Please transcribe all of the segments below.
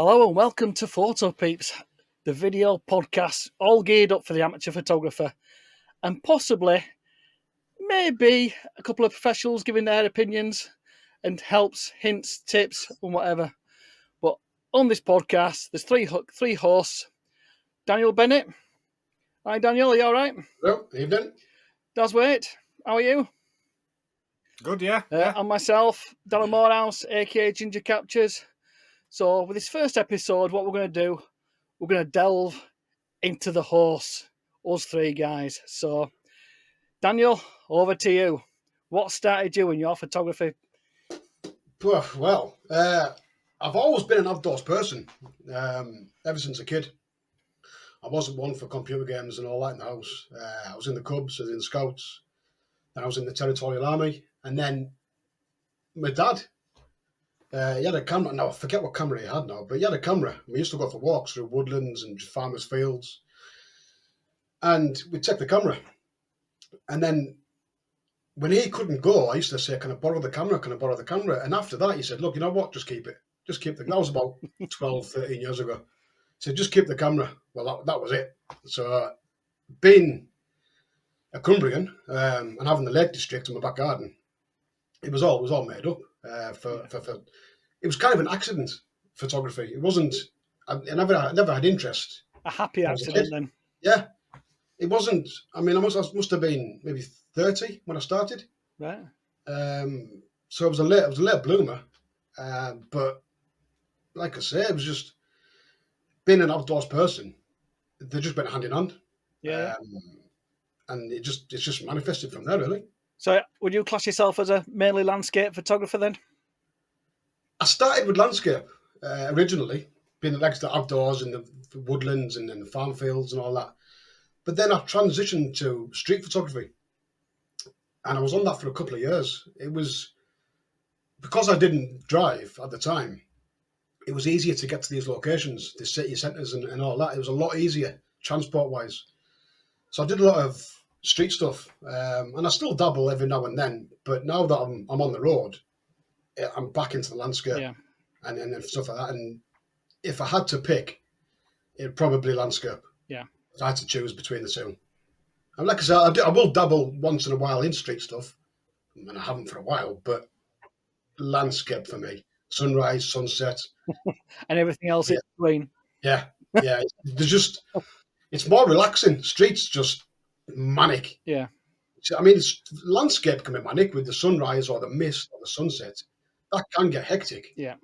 Hello and welcome to Photopeeps, the video podcast all geared up for the amateur photographer and possibly, maybe a couple of professionals giving their opinions and helps, hints, tips and whatever. But on this podcast, there's three hosts. Daniel Bennett. Hi Daniel, are you all right? Well, evening. Daz Waite, how are you? Good, yeah. And myself, Darren Morehouse, aka Ginger Captures. So with this first episode, what we're going to do, we're going to delve into the horse, us three guys. So, Daniel, over to you. What started you in your photography? Well, I've always been an outdoors person, ever since a kid. I wasn't one for computer games and all that in the house. I was in the Cubs, I was in the Scouts, then I was in the Territorial Army, and then my dad, he had a camera. Now, I forget what camera he had now, but he had a camera. We used to go for walks through woodlands and farmers' fields, and we'd take the camera. And then when he couldn't go, I used to say, can I borrow the camera? Can I borrow the camera? And after that, he said, look, you know what? Just keep it. Just keep the... That was about 12, 13 years ago. He said, just keep the camera. Well, that was it. So being a Cumbrian and having the Lake District in my back garden, it was all made up. It was kind of an accident, photography. It wasn't... I never had interest. A happy accident then? Yeah. It wasn't... I mean, I must have been maybe 30 when I started. Right. So I was a late bloomer. But like I say, it was just being an outdoors person. They just went hand in hand. Yeah. And it's just manifested from there, really. So would you class yourself as a mainly landscape photographer then? I started with landscape originally, being like the outdoors and the woodlands and then the farm fields and all that. But then I transitioned to street photography. And I was on that for a couple of years. It was because I didn't drive at the time. It was easier to get to these locations, the city centres and all that. It was a lot easier transport-wise. So I did a lot of street stuff, and I still dabble every now and then. But now that I'm on the road, I'm back into the landscape and stuff like that. And if I had to pick, it'd probably landscape. Yeah. If I had to choose between the two. And like I said, I will dabble once in a while in street stuff, and I haven't for a while, but landscape for me. Sunrise, sunset. And everything else in between. Yeah. It's more relaxing. Street's just manic. Yeah. I mean, landscape can be manic with the sunrise or the mist or the sunset. That can get hectic. Yeah.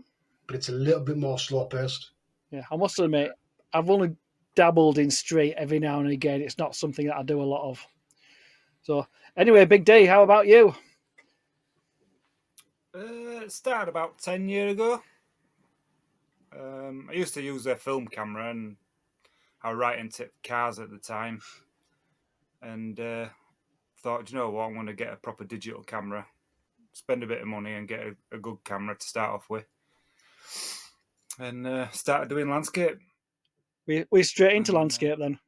But it's a little bit more slow paced. Yeah. I must admit, I've only dabbled in street every now and again. It's not something that I do a lot of. So anyway, Big D, how about you? It started about 10 years ago. I used to use a film camera and I was writing tip cars at the time. And thought, you know what, I'm going to get a proper digital camera, spend a bit of money and get a good camera to start off with. And started doing landscape. We straight into landscape then?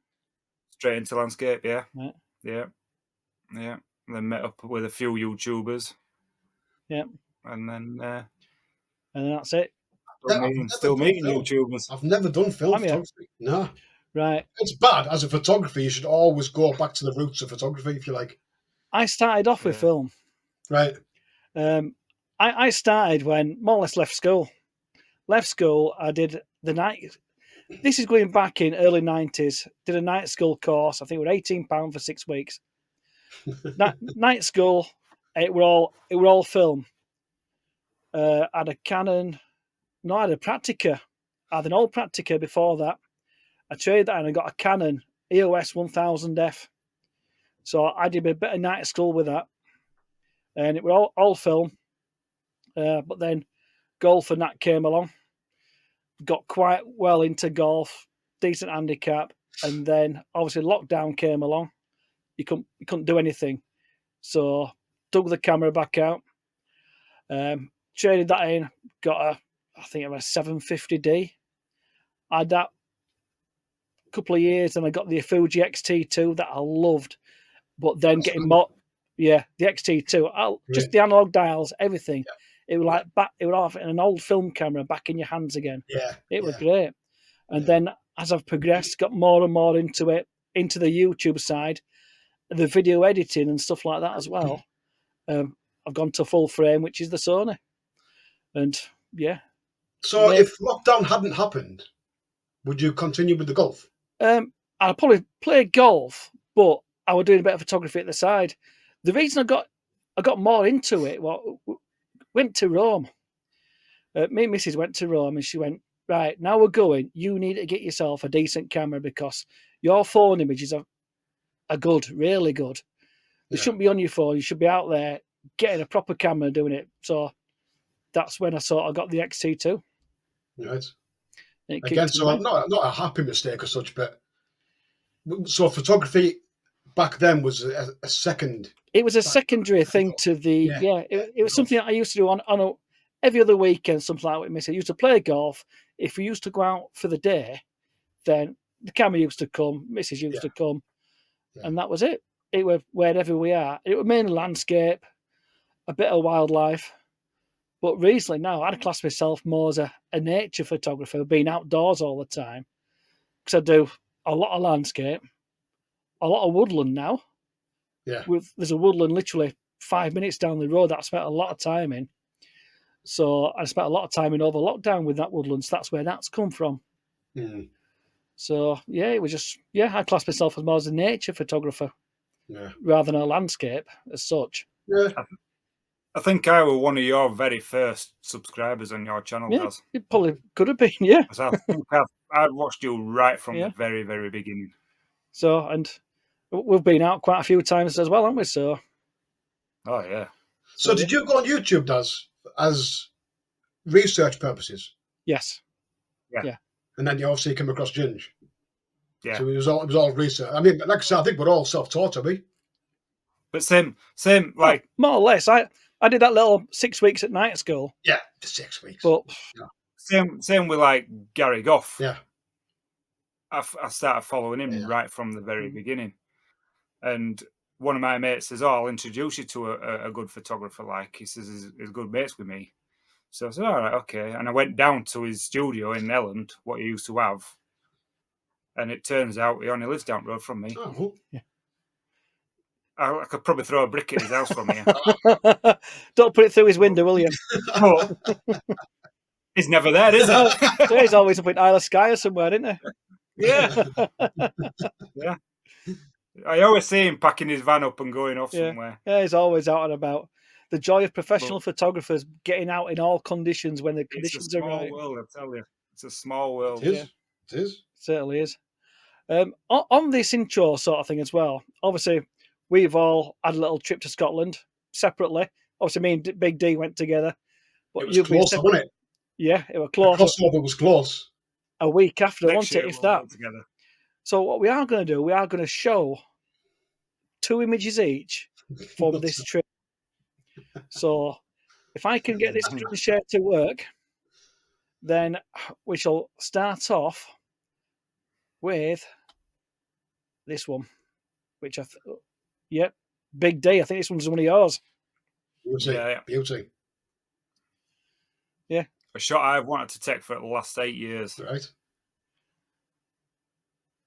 Straight into landscape, yeah. Right. Yeah. And then met up with a few YouTubers. Yeah. And then that's it. Still meeting YouTubers. I've never done film photography. No. Right. It's bad. As a photographer, you should always go back to the roots of photography, if you like. I started off with film. Right. I started when more or less left school. I did the night. This is going back in early 90s. Did a night school course. I think it was £18 for 6 weeks. Night school. It were all film. I had a Canon. No, I had a Praktica. I had an old Praktica before that. I traded that and I got a Canon EOS 1000F. So I did a bit of night school with that. And it was all film. But then golf and that came along. Got quite well into golf, decent handicap. And then obviously lockdown came along. You couldn't do anything. So dug the camera back out. Traded that in. Got I think it was a 750D. I had that a couple of years and I got the Fuji XT2 that I loved. But then getting more, the XT2, just the analog dials, everything. It was like back. It was like an old film camera back in your hands again. Yeah. It was great. And then as I've progressed, got more and more into it, into the YouTube side, the video editing and stuff like that as well. I've gone to full frame, which is the Sony. And yeah. So if lockdown hadn't happened, would you continue with the golf? I'd probably play golf, but I was doing a bit of photography at the side. The reason I got more into it, went to Rome. Me and Mrs. went to Rome, and she went, right, now we're going. You need to get yourself a decent camera because your phone images are good, really good. They shouldn't be on your phone. You should be out there getting a proper camera doing it. So that's when I sort of got the XT2. Right. Again, so not a happy mistake as such, but so photography back then was a second. It was a secondary thing to the It was something that I used to do on every other weekend, something like that with Missy. I used to play golf. If we used to go out for the day, then the camera used to come, Mrs. used to come, and that was it. It was wherever we are. It was mainly landscape, a bit of wildlife. But recently now, I'd class myself more as a nature photographer, being outdoors all the time. Because I do a lot of landscape, a lot of woodland now. Yeah. There's a woodland literally 5 minutes down the road that I spent a lot of time in. So I spent a lot of time in over lockdown with that woodland. So that's where that's come from. Mm. So yeah, it was just I class myself as more as a nature photographer, rather than a landscape as such. Yeah. I think I was one of your very first subscribers on your channel, Daz. It probably could have been, yeah. I think I've watched you right from the very, very beginning. So, and we've been out quite a few times as well, haven't we? So. Oh, yeah. So did you go on YouTube, Daz, as research purposes? Yes. Yeah. And then you obviously came across Ginge. Yeah. So it was all research. I mean, like I said, I think we're all self-taught, are we? But same, like more or less. I did that little 6 weeks at night school. Yeah, for 6 weeks. But same with like Gary Goff. Yeah. I started following him right from the very beginning. And one of my mates says, I'll introduce you to a good photographer. Like, he says, he's good mates with me. So I said, all right, okay. And I went down to his studio in Elland, what he used to have. And it turns out he only lives down the road from me. Oh, yeah. I could probably throw a brick at his house from here. Don't put it through his window, will you? He's never there, is he? He's always up in Isle of Skye or somewhere, isn't he? Yeah. Yeah. I always see him packing his van up and going off somewhere. Yeah, he's always out and about. The joy of professional photographers getting out in all conditions when the conditions are right. It's a small world, I tell you. It's a small world. It is. It is. It certainly is. On this intro sort of thing as well, obviously, we've all had a little trip to Scotland separately. Obviously, me and Big D went together. But it was close, wasn't it? Yeah, it was close. The crossover was close. A week after, wasn't it, if that? Together. So what we are going to do, we are going to show 2 images each from this trip. So if I can get this screen share to work, then we shall start off with this one, which Big D. I think this one's one of yours. Beauty. Yeah. Beauty. Yeah. A shot I've wanted to take for the last 8 years. Right.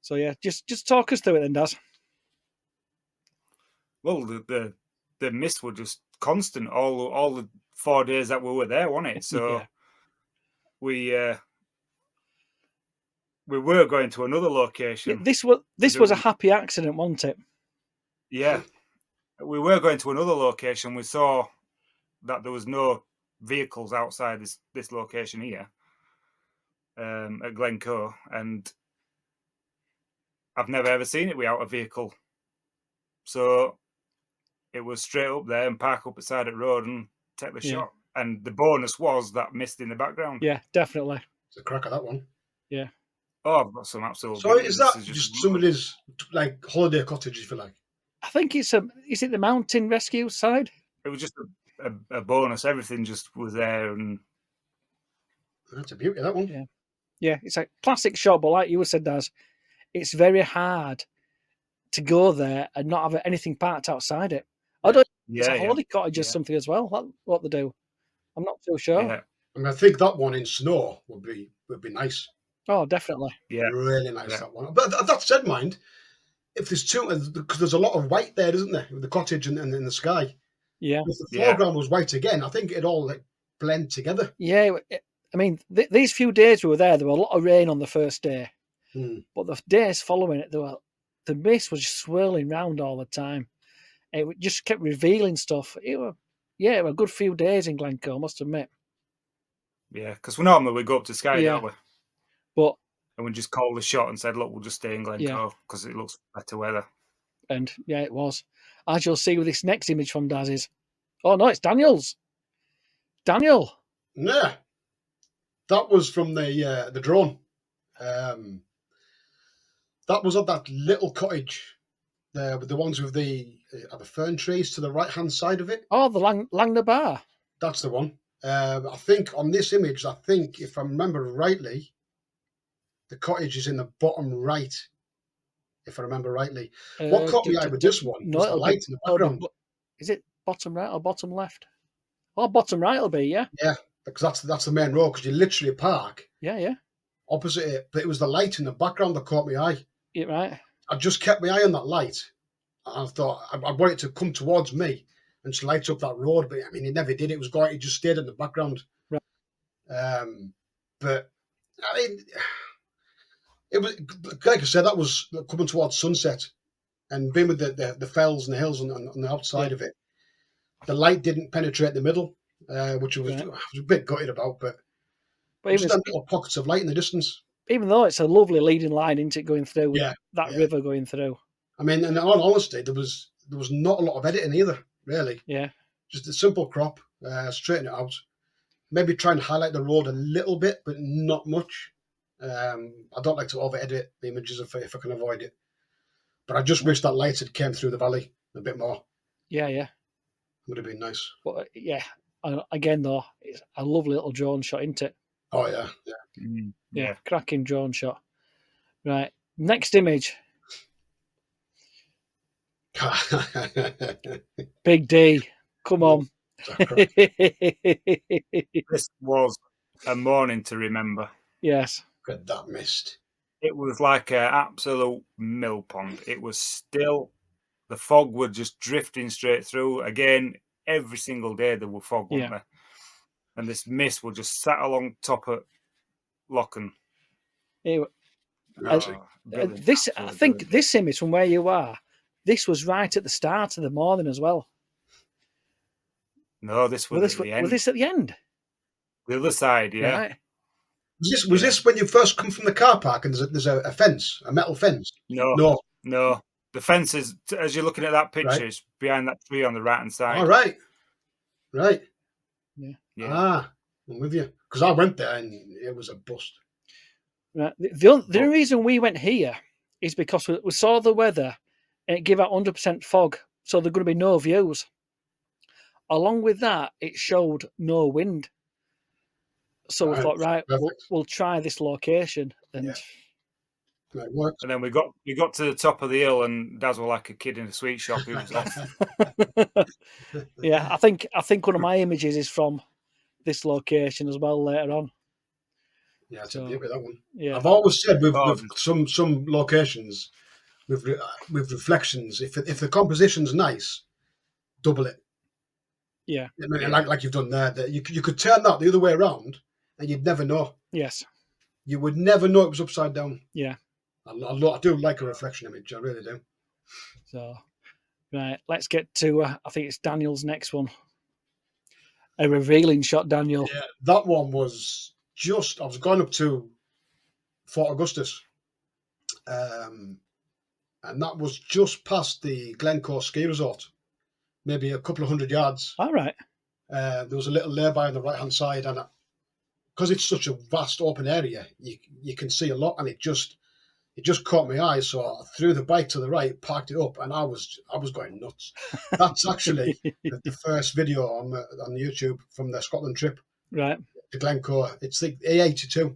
So yeah, just talk us through it then, Daz. Well, the mist were just constant all the 4 days that we were there, wasn't it? So we were going to another location. Yeah, this was a happy accident, wasn't it? Yeah. We were going to another location. We saw that there was no vehicles outside this location here at Glencoe, and I've never ever seen it without a vehicle. So it was straight up there and park up beside the road and take the shot. And the bonus was that mist in the background. Yeah, definitely. It's a crack at that one. Yeah. Oh, I've got some absolute. So is that just somebody's like holiday cottage, if you like? I think is it the mountain rescue side? It was just a bonus. Everything just was there, and that's a beauty, that one. Yeah, it's a classic shot, but like you said, Daz, it's very hard to go there and not have anything parked outside it. I don't. It's a holiday cottage or something as well. What they do. I'm not too sure. Yeah, I mean, I think that one in snow would be nice. Oh, definitely. yeah, Really nice, yeah. that one. But that said, mind, if there's two, because there's a lot of white there, isn't there? With the cottage and the sky. Yeah. If the Yeah. foreground was white again, I think it'd all like blend together. Yeah. I mean, these few days we were there were a lot of rain on the first day. But the days following it, the mist was just swirling round all the time. It just kept revealing stuff. It were a good few days in Glencoe, I must admit. Yeah, because normally we go up to Skye, Yeah. don't we? But And we just called the shot and said, look, we'll just stay in Glencoe because it looks better weather. and yeah, it was. As you'll see with this next image from Daz's. Oh no, it's Daniel's. Daniel. Yeah, that was from the drone. That was at that little cottage there, with the ones with the fern trees to the right hand side of it. Oh, the Langner Bar. That's the one. I think on this image, if I remember rightly, the cottage is in the bottom right. If I remember rightly, what caught me eye with this one was the light in the background. Is it bottom right or bottom left? Oh, bottom right will be, yeah. Yeah, because that's the main road. Because you literally park. Yeah. Opposite it, but it was the light in the background that caught my eye. Yeah, right. I just kept my eye on that light. I thought I wanted it to come towards me and just light up that road, but I mean, it never did. It just stayed in the background. Right. But I mean, it was, like I said, that was coming towards sunset, and being with the fells and the hills on the outside of it, the light didn't penetrate the middle, which I was a bit gutted about. But just them little pockets of light in the distance. Even though it's a lovely leading line, isn't it, going through with that river going through? I mean, and in all honesty, there was not a lot of editing either, really. Yeah. Just a simple crop, straighten it out. Maybe try and highlight the road a little bit, but not much. I don't like to over-edit the images if I can avoid it. But I just wish that light had came through the valley a bit more. Yeah. Would have been nice. But yeah, again though, it's a lovely little drone shot, isn't it? Oh yeah. Yeah, cracking drone shot. Right, next image. Big D, come on. This was a morning to remember. Yes. Look at that mist. It was like an absolute mill pond. It was still, the fog was just drifting straight through. Again, every single day there were fog, weren't there? And this mist would just sat along top of Locken. I think this image from where you are, this was right at the start of the morning as well. No, this was at the end. Was this at the end? The other side, yeah. Right. Was this when you first come from the car park and there's a fence, a metal fence? No. The fence is, as you're looking at that picture, is behind that tree on the right-hand side. All right. Right. Yeah. Ah, I'm with you. Because I went there and it was a bust. Right. The only reason we went here is because we saw the weather and it gave out 100% fog, so there are going to be no views. Along with that, it showed no wind. So we thought, right, we'll try this location. And it works. And then we got to the top of the hill and Daz was like a kid in a sweet shop. He was off. Yeah, I think one of my images is from this location as well later on. Yeah, it's a beauty, that one. Yeah. I've always said with some locations with reflections, if the composition's nice, double it. Yeah. I mean, like you've done there, that you could turn that the other way around and you'd never know. Yes. You would never know it was upside down. Yeah. I do like a reflection image. I really do. So, right, let's get to, I think it's Daniel's next one. A revealing shot, Daniel. Yeah, that one was I was going up to Fort Augustus. And that was just past the Glencoe ski resort. Maybe a couple of 100 yards. All right. There was a little lay-by on the right-hand side, and because it's such a vast open area, you can see a lot, and it just caught my eye. So I threw the bike to the right, parked it up, and I was going nuts. That's actually the first video on YouTube from the Scotland trip. Right. To Glencoe. It's the A82,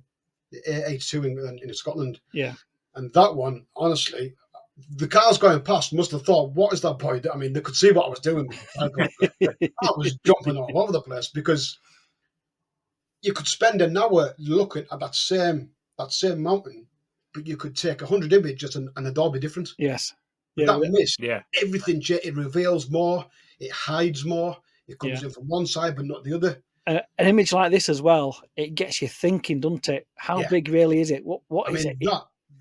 in Scotland. Yeah. And that one, honestly, the cars going past must have thought, what is that boy? I mean, they could see what I was doing. I was jumping all over the place because you could spend an hour looking at that same mountain, but you could take 100 images and they'd all be different. Yes. With Yeah. that mist, Yeah. everything it reveals more, it hides more, it comes Yeah. in from one side but not the other. An image like this as well, it gets you thinking, doesn't it? How Yeah. big really is it? What I is mean, it?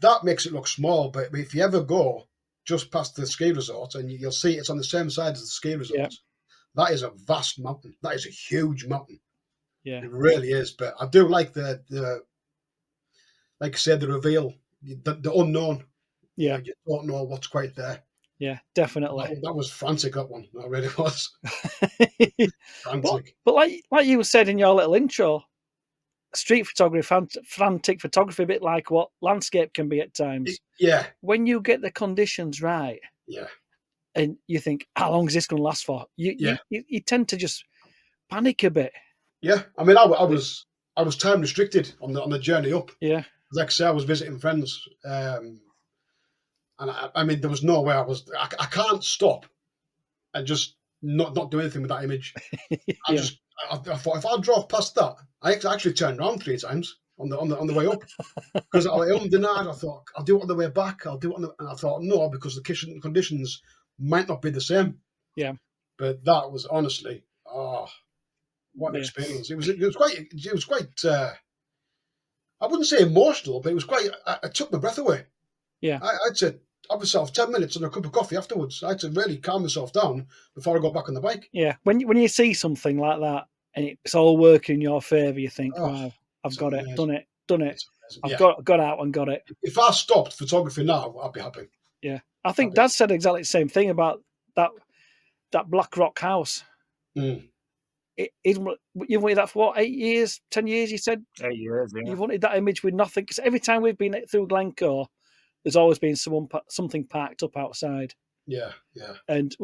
that makes it look small, but if you ever go just past the ski resort and you'll see it's on the same side as the ski resort, Yeah. that is a vast mountain. That is a huge mountain. Yeah. It really is. But I do like the like I said, the reveal, the unknown. Yeah. You don't know what's quite there. Yeah, definitely. That was frantic, that one. That really was. Frantic. but like you said in your little intro, street photography, frantic photography, a bit like what landscape can be at times. Yeah. When you get the conditions right, Yeah. and you think, how long is this going to last for? You tend to just panic a bit. Yeah. I mean, I was time restricted on the journey up. Yeah. Like I say, I was visiting friends, and I mean, there was no way I can't stop and just not do anything with that image. I thought if I drove past that, I actually turned around 3 times on the way up because I denied. I thought I'll do it on the way back. I'll do it and I thought no, because the conditions might not be the same. Yeah. But that was honestly, what an experience! It was quite. I wouldn't say emotional, but it was quite. It took my breath away. Yeah. I had to have myself 10 minutes and a cup of coffee afterwards. I had to really calm myself down before I got back on the bike. Yeah. When you see something like that and it's all working in your favour, you think, wow, I've got it, done it. I've got out and got it. If I stopped photography now, I'd be happy. Yeah. I think Dad said exactly the same thing about that Black Rock house. Mm. You've wanted that for what, 8 years, 10 years? You said 8 years. Yeah. You've wanted that image with nothing, because every time we've been through Glencoe, there's always been something parked up outside. Yeah, yeah. And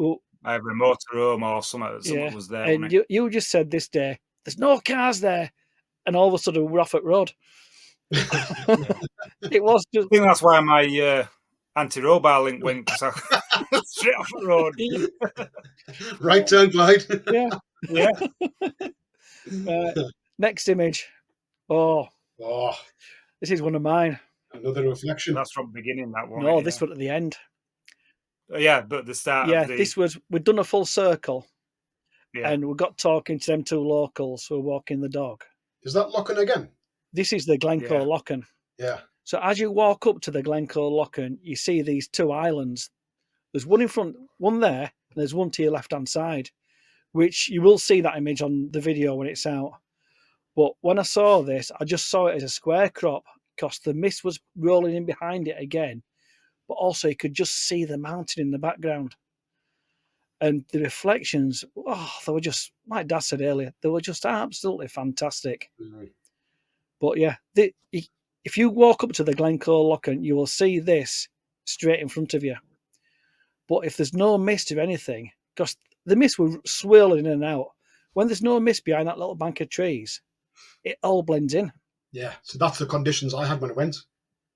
either a motorhome or something was there. And you just said this day, there's no cars there, and all of a sudden we're off at road. It was just. I think that's why my anti-roll bar link went, because I straight off the road. Right turn, Clyde. Yeah. Next image. Oh, this is one of mine. Another reflection. That's from the beginning, that one. No, this one at the end. Yeah, but the start. Yeah, we'd done a full circle, and we got talking to them 2 locals who were walking the dog. Is that Locken again? This is the Glencoe Locken. Yeah. So as you walk up to the Glencoe Locken, you see these 2 islands. There's one in front, one there, and there's one to your left-hand side, which you will see that image on the video when it's out. But when I saw this, I just saw it as a square crop because the mist was rolling in behind it again, but also you could just see the mountain in the background. And the reflections, they were just, like Dad said earlier, they were just absolutely fantastic. Mm-hmm. But yeah, if you walk up to the Glencoe Locken, you will see this straight in front of you. But if there's no mist or anything, because the mist will swirl in and out, when there's no mist behind that little bank of trees, it all blends in. Yeah, so that's the conditions I had when I went.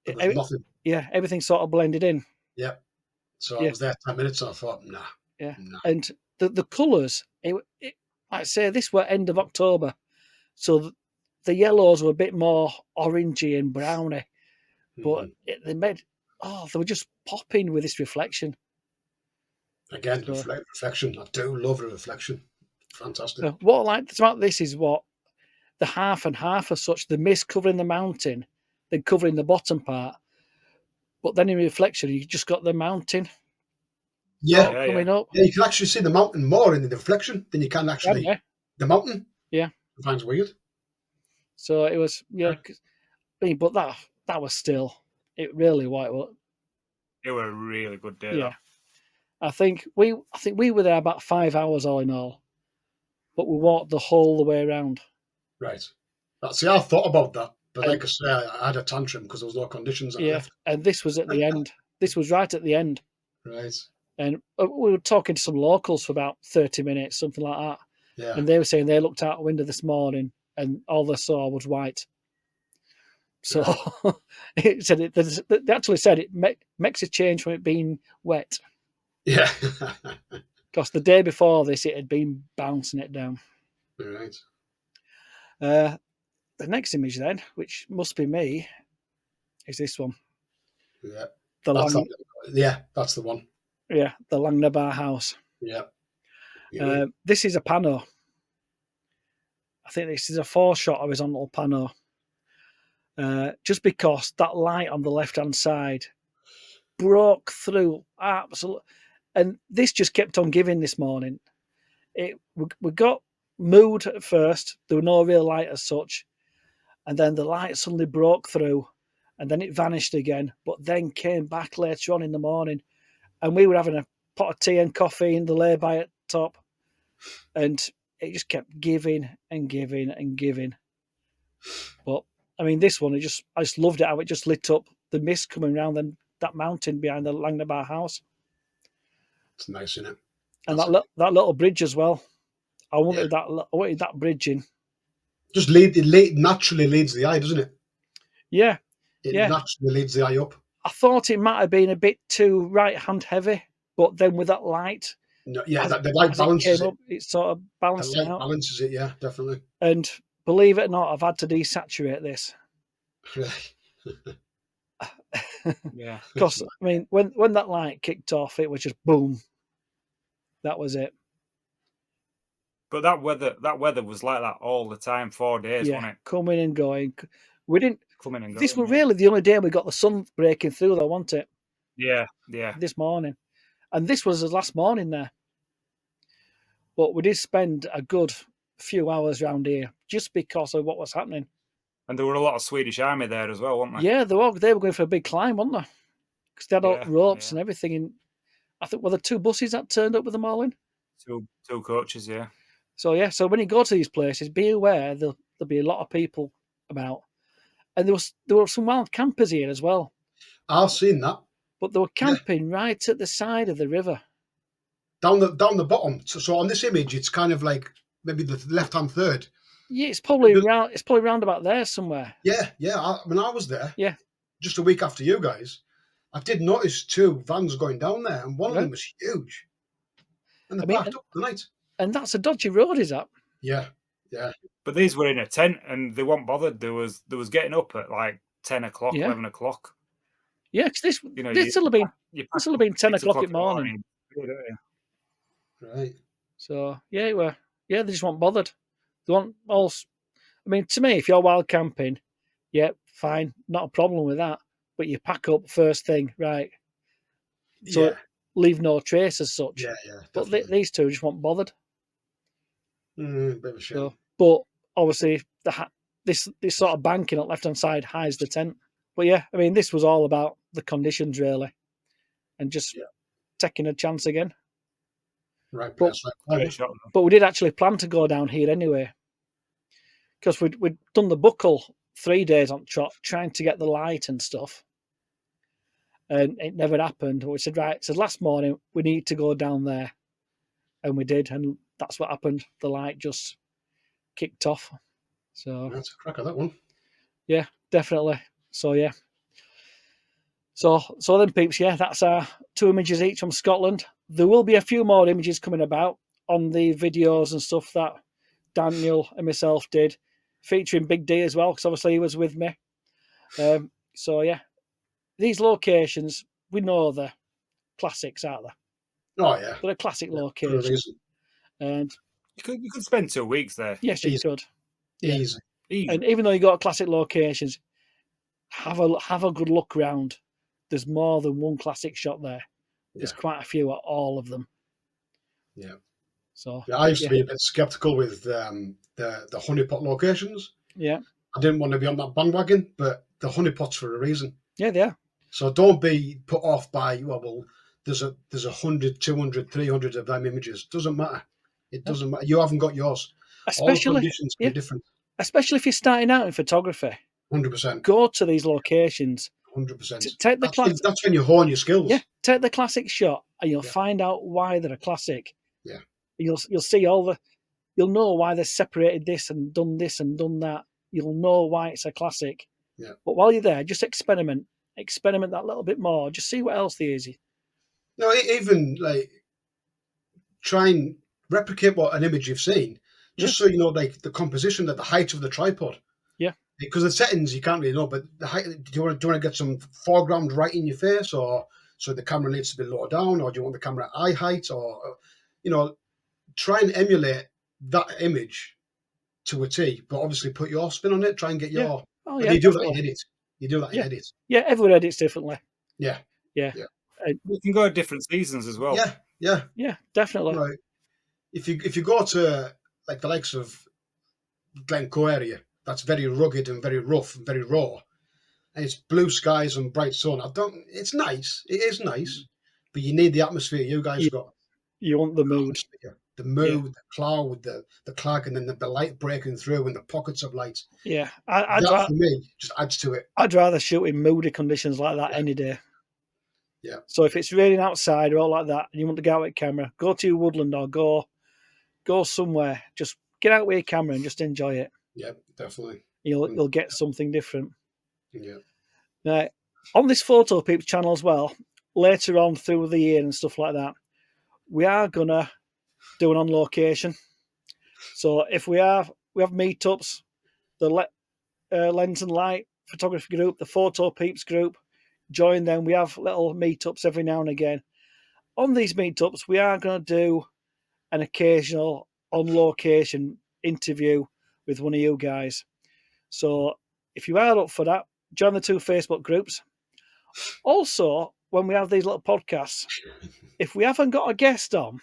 There was nothing. Yeah, everything sort of blended in. Yeah. So I was there 10 minutes and I thought, nah. Yeah. Nah. And the colours, like I say, this were end of October. So the yellows were a bit more orangey and browny. But they were just popping with this reflection. Again, reflection. I do love the reflection. Fantastic. So what I like about this is what the half and half as such, the mist covering the mountain, then covering the bottom part. But then in reflection, you just got the mountain. Coming up. Yeah, you can actually see the mountain more in the reflection than you can actually the mountain. Yeah. I find it weird. So it was, but that was still, it really was. It was a really good day. Yeah. I think we were there about 5 hours all in all, but we walked the whole way around. Right. See, I thought about that, but like I say, I had a tantrum because there was no conditions. And this was at the end. This was right at the end. Right. And we were talking to some locals for about 30 minutes, something like that. Yeah. And they were saying they looked out the window this morning and all they saw was white. So they actually said it makes a change from it being wet. Yeah. Because the day before this, it had been bouncing it down. Right. the next image then, which must be me, is this one. Yeah, The that's the one. Yeah, the Langnabar house. Yeah. This is a pano. I think this is a 4-shot horizontal pano. Just because that light on the left-hand side broke through absolutely, and this just kept on giving this morning. We got mood at first. There were no real light as such, and then the light suddenly broke through, and then it vanished again. But then came back later on in the morning, and we were having a pot of tea and coffee in the lay-by at top, and it just kept giving and giving and giving. But I mean, this one, I just loved it how it just lit up the mist coming around that mountain behind the Langnabar house. It's nice, isn't it? And that little bridge as well. I wanted that bridge in. Just it naturally leads the eye, doesn't it? Yeah. It naturally leads the eye up. I thought it might have been a bit too right hand heavy, but then with that light, the light balances it. It sort of balanced it out. Balances it, yeah, definitely. And believe it or not, I've had to desaturate this. Yeah. Because I mean, when that light kicked off, it was just boom. That was it. But that weather was like that all the time, 4 days, wasn't it? Coming and going. We didn't. Coming and going. This was really the only day we got the sun breaking through, though, wasn't it? Yeah. This morning, and this was the last morning there. But we did spend a good few hours around here just because of what was happening. And there were a lot of Swedish army there as well, weren't there? Yeah, they were going for a big climb, weren't they? Because they had all ropes and everything. In, I think, were there 2 buses that turned up with them all in? Two coaches, yeah. So when you go to these places, be aware there'll be a lot of people about. And there were some wild campers here as well. I've seen that. But they were camping right at the side of the river. Down the bottom. So on this image, it's kind of like maybe the left-hand third. Yeah, it's probably round about there somewhere. Yeah. When I was there, just a week after you guys, I did notice 2 vans going down there, and one of them was huge. And they parked up the night. And that's a dodgy road, is that? Yeah. But these were in a tent, and they weren't bothered. There was getting up at like 10 o'clock, 11 o'clock. Yeah, because this will have been 10 o'clock in the morning. Right. So they just weren't bothered. They want all. I mean, to me, if you're wild camping, fine, not a problem with that. But you pack up first thing, right? So leave no trace as such. Yeah. But these 2 just weren't bothered. Bit of a shame. So, but obviously, this sort of banking on the left-hand side hides the tent. But yeah, I mean, this was all about the conditions really, and just taking a chance again. Right, but we did actually plan to go down here anyway, because we'd done the buckle 3 days on trot, trying to get the light and stuff, and it never happened. We said, right, so last morning we need to go down there, and we did, and that's what happened. The light just kicked off. So that's a crack of that one. Yeah, definitely. So yeah. So then, peeps, that's our 2 images each from Scotland. There will be a few more images coming about on the videos and stuff that Daniel and myself did, featuring Big D as well, because obviously he was with me. So yeah, these locations, we know they're classics, aren't they? Oh yeah, they're a classic location. And you could spend 2 weeks there. Yes, you could. Easy. And even though you got classic locations, have a good look around. There's more than one classic shot there. There's quite a few at all of them. Yeah. So I used to be a bit skeptical with the honeypot locations. Yeah. I didn't want to be on that bandwagon, but the honeypots for a reason. Yeah, they are. So don't be put off by there's 100, 200, 300 of them images. Doesn't matter. It doesn't matter. You haven't got yours. All the conditions can be different. Especially if you're starting out in photography. 100%. Go to these locations. 100%. Take the that's when you hone your skills. Yeah, take the classic shot and you'll find out why they're a classic. Yeah. You'll see you'll know why they separated this and done that. You'll know why it's a classic. Yeah. But while you're there, just experiment that little bit more. Just see what else there is. No, even like try and replicate what an image you've seen, just so you know, like the composition, the height of the tripod. Yeah. because the settings you can't really know. But the height, do you want to get some foreground right in your face, or so the camera needs to be lower down, or do you want the camera at eye height, or try and emulate that image to a T, but obviously put your spin on it. Try and get Yeah. your. Oh But yeah, you do that in definitely. edit. You do that in Yeah. edit. Yeah, everyone edits differently. Yeah. Yeah. Yeah. We can go at different seasons as well. Yeah. Yeah, definitely. Right. If you go to like the likes of Glencoe area, that's very rugged and very rough and very raw, and it's blue skies and bright sun. It's nice. It is nice, but you need the atmosphere. You guys You, got you want the mood. atmosphere, the Yeah. mood, the cloud, the clag, and then the light breaking through and the pockets of light. Yeah. That for me just adds to it. I'd rather shoot in moody conditions like that any day. Yeah. So if it's raining outside or all like that, and you want to go out with camera, go to your woodland or go somewhere. Just get out with your camera and just enjoy it. Yeah, definitely. You'll get something different. Yeah. Now, on this Photopeeps channel as well, later on through the year and stuff like that, we are gonna do an on location. So if we have meetups, the Lens and Light photography group, the Photopeeps group, join them. We have little meetups every now and again. On these meetups, we are going to do an occasional on location interview with one of you guys. So if you are up for that, join the 2 Facebook groups. Also, when we have these little podcasts, if we haven't got a guest on,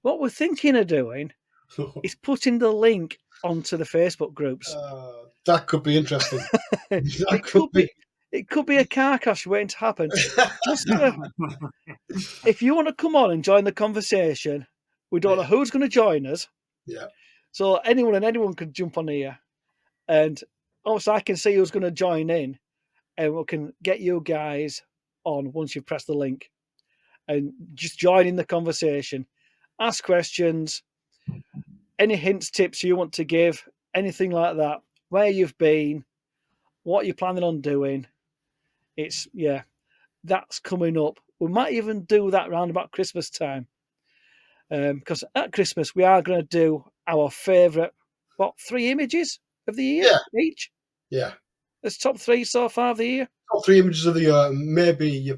what we're thinking of doing is putting the link onto the Facebook groups. That could be interesting. It could be a car crash waiting to happen. If you want to come on and join the conversation, we don't know who's going to join us. Yeah. So anyone could jump on here, and obviously I can see who's going to join in, and we can get you guys on once you press the link, and just join in the conversation, ask questions, any hints, tips you want to give, anything like that, where you've been, what you're planning on doing. That's coming up. We might even do that around about Christmas time. Because at Christmas, we are going to do our favourite, 3 images of the year each? Yeah. There's top 3 so far of the year. Top 3 images of the year, maybe your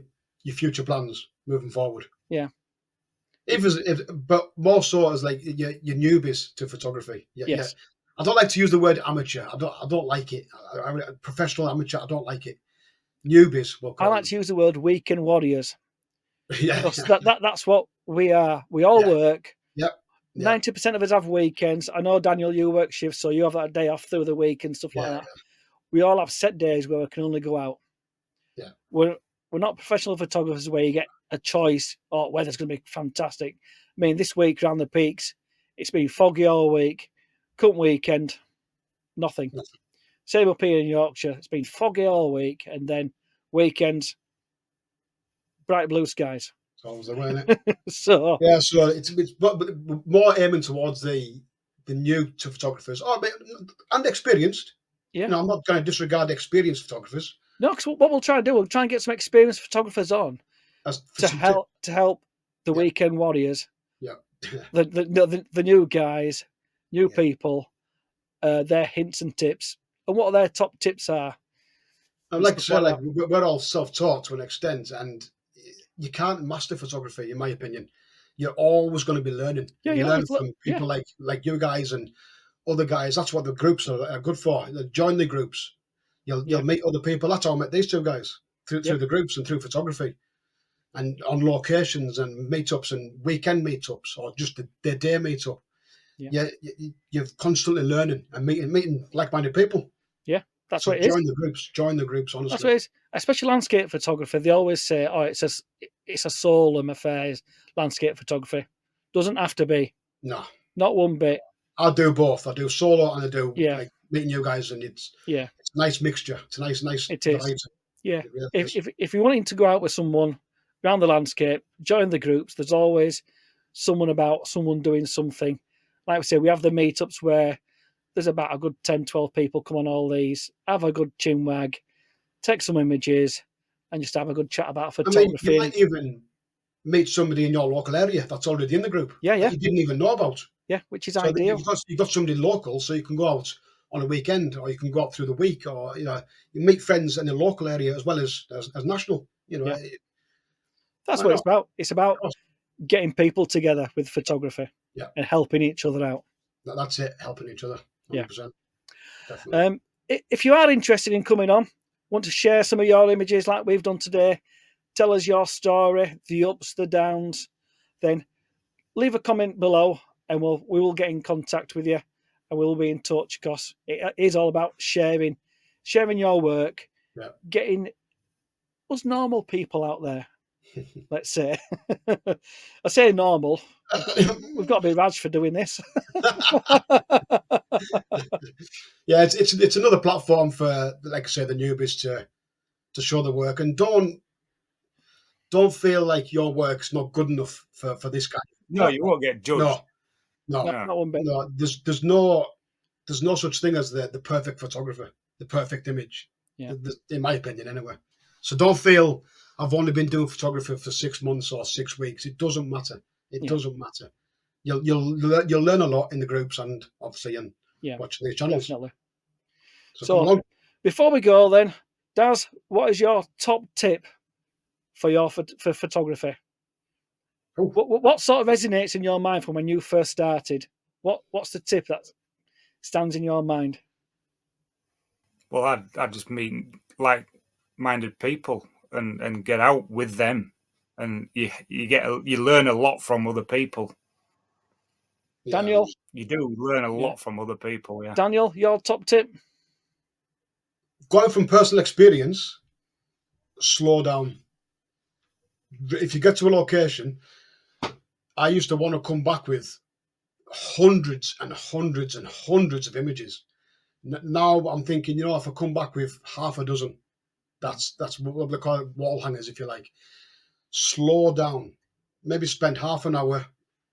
future plans moving forward. Yeah. But more so as like your newbies to photography. Yeah. Yes. Yeah. I don't like to use the word amateur. I don't like it. Professional amateur, I don't like it. Newbies. I like to use the word weekend warriors. Yeah. Because that's what we are. We all work. Yep. 90% of us have weekends. I know, Daniel, you work shifts, so you have that day off through the week and stuff like that. Yeah. We all have set days where we can only go out. Yeah. We're not professional photographers where you get a choice or weather's going to be fantastic. I mean, this week around the peaks, it's been foggy all week. Come weekend, nothing. Same up here in Yorkshire. It's been foggy all week, and then weekends, bright blue skies. So was the way, isn't it? So it's but more aiming towards the new to photographers, and experienced. Yeah. I'm not going to disregard experienced photographers. No, because what we'll try and do, we'll try and get some experienced photographers on to help the weekend warriors. Yeah. the new guys, new people, their hints and tips, and what their top tips are. And like I said, we're all self-taught to an extent, and you can't master photography, in my opinion. You're always going to be learning. Yeah, you learn from people like you guys and other guys. That's what the groups are good for. Join the groups. You'll meet other people. That's how I met these 2 guys through the groups and through photography, and on locations and meetups and weekend meetups or just the day meetup. Yeah, you're constantly learning and meeting like-minded people. Yeah, that's what it is. Join the groups. Honestly, that's what it is. Especially landscape photography. They always say, "Oh, it's a solemn affair." Landscape photography doesn't have to be. No, not one bit. I do both. I do solo and I do like meeting you guys, and it's a nice mixture. It's a nice. It is. Variety. Yeah. If you're wanting to go out with someone around the landscape, join the groups. There's always someone doing something. Like we say, we have the meetups where there's about a good 10, 12 people come on all these, have a good chinwag, take some images, and just have a good chat about photography. You might even meet somebody in your local area that's already in the group. Yeah. That you didn't even know about. Yeah, which is ideal. You've got somebody local, so you can go out on a weekend, or you can go up through the week, or you meet friends in the local area as well as national. Yeah. That's why what not? it's about. It's about getting people together with photography, Yeah. and helping each other out. That's it, helping each other. 100%. Yeah. Definitely. If you are interested in coming on, want to share some of your images like we've done today, tell us your story, the ups, the downs, then leave a comment below, and we will get in contact with you, and we'll be in touch, because it is all about sharing your work, Yeah. getting us normal people out there. Let's say. I say normal. We've got to be Raj for doing this. Yeah, it's another platform for, like I say, the newbies to show the work, and don't feel like your work's not good enough for this guy. No, you won't get judged. No, Not one bit. no. There's no such thing as the perfect photographer, the perfect image. Yeah. In my opinion, anyway. So don't feel I've only been doing photography for 6 months or 6 weeks. It doesn't matter. It doesn't matter. You'll learn a lot in the groups, and obviously in watching these channels. Definitely. So before we go, then, Daz, what is your top tip for photography? Oh. What sort of resonates in your mind from when you first started? What's the tip that stands in your mind? Well, I'd just meet like-minded people and get out with them, and you learn a lot from other people. Daniel, you do learn a lot from other people. Yeah, Daniel, your top tip? Going from personal experience, slow down. If you get to a location, I used to want to come back with hundreds and hundreds and hundreds of images. Now I'm thinking, if I come back with half a dozen, that's what they call it, wall hangers, if you like. Slow down. Maybe spend half an hour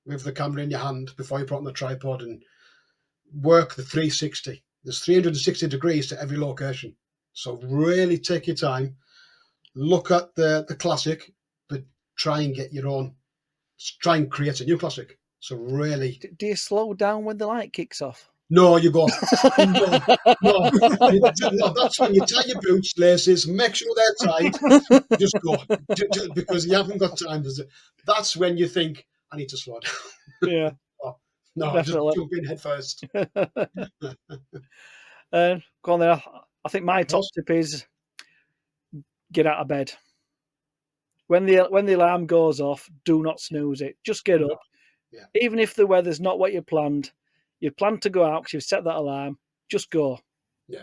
with the camera in your hand before you put it on the tripod, and work the 360. There's 360 degrees to every location. So really take your time. Look at the classic, but try and get your own. Try and create a new classic. So really, do you slow down when the light kicks off? No, you go. No. That's when you tie your boots, laces, make sure they're tight. Just go, because you haven't got time. That's when you think, I need to slow down. Yeah. No, definitely. just jump in head first. Go on there. I think my top tip is get out of bed. When the alarm goes off, do not snooze it. Just get up. Yeah. Even if the weather's not what you planned to go out because you've set that alarm, just go. Yeah.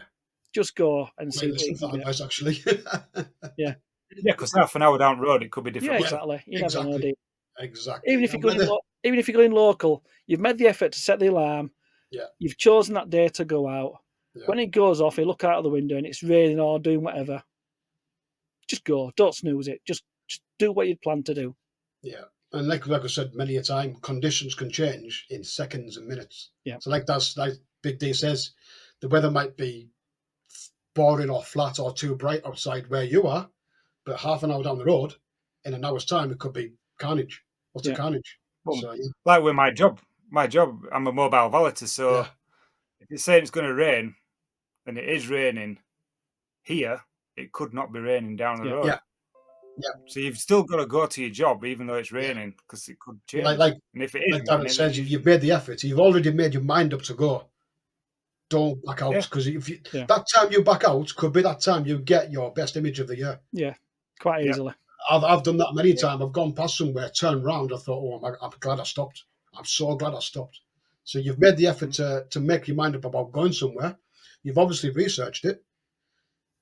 Just go and see. Listen to that advice, actually. Yeah. Yeah, because half an hour down the road, it could be different. Yeah, exactly. You never know, do you? Exactly. Even if you're going local, you've made the effort to set the alarm. Yeah. You've chosen that day to go out. Yeah. When it goes off, you look out of the window and it's raining or doing whatever. Just go. Don't snooze it. Just do what you'd planned to do. Yeah. And like I said many a time, conditions can change in seconds and minutes. Yeah. So like Big D says, the weather might be boring or flat or too bright outside where you are, but half an hour down the road, in an hour's time, it could be carnage. What's a carnage? Well, So, like with my job, I'm a mobile valeter, so if you're saying it's going to rain, and it is raining here, it could not be raining down the road. Yeah. So you've still got to go to your job, even though it's raining, because it could change. And if it is Darren says, you've made the effort, you've already made your mind up to go. Don't back out, because that time you back out could be that time you get your best image of the year. Yeah, quite easily. I've done that many times. I've gone past somewhere, turned around, I thought, I'm glad I stopped. I'm so glad I stopped. So you've made the effort to make your mind up about going somewhere. You've obviously researched it.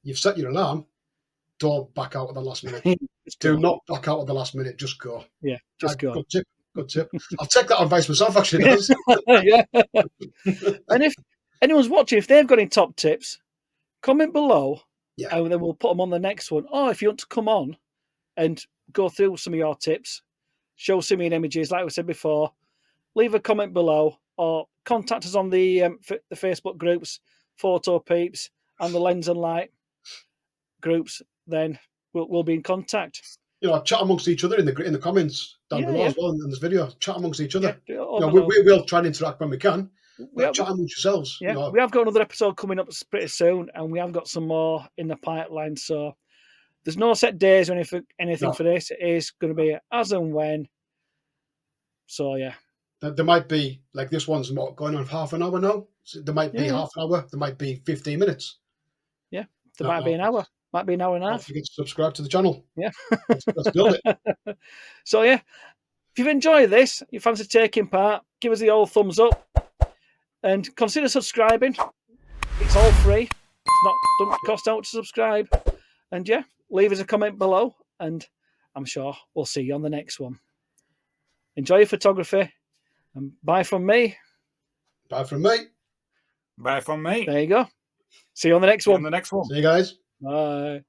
You've set your alarm. Don't back out at the last minute. Do not back out at the last minute. Just go. Yeah, just go. Good tip. I'll take that advice myself, actually. Yeah. And if anyone's watching, if they've got any top tips, comment below, and then we'll put them on the next one. Or if you want to come on and go through some of your tips, show some of your images, like we said before, leave a comment below, or contact us on the Facebook groups, Photopeeps and the Lens and Light groups. Then we'll be in contact. Chat amongst each other in the comments down below as well in this video. Chat amongst each other. Yeah, we'll try and interact when we can. we chat amongst yourselves. yeah, You know, we have got another episode coming up pretty soon, and we have got some more in the pipeline. So there's no set days or anything No. for this. It is going to be as and when. So yeah, there might be like this one's not going on half an hour now. So there might be Yeah. half an hour. There might be 15 minutes. there might be an hour, might be an hour and a Don't half. forget to subscribe to the channel. Yeah. Let's build it. So yeah, if you've enjoyed this, you fancy taking part, give us the old thumbs up, and consider subscribing. It's all free. It's not doesn't cost out to subscribe. And yeah, leave us a comment below, and I'm sure we'll see you on the next one. Enjoy your photography, and bye from me. Bye from me. Bye from me. There you go. See you on the next See you one. on the next one. See you guys. Bye.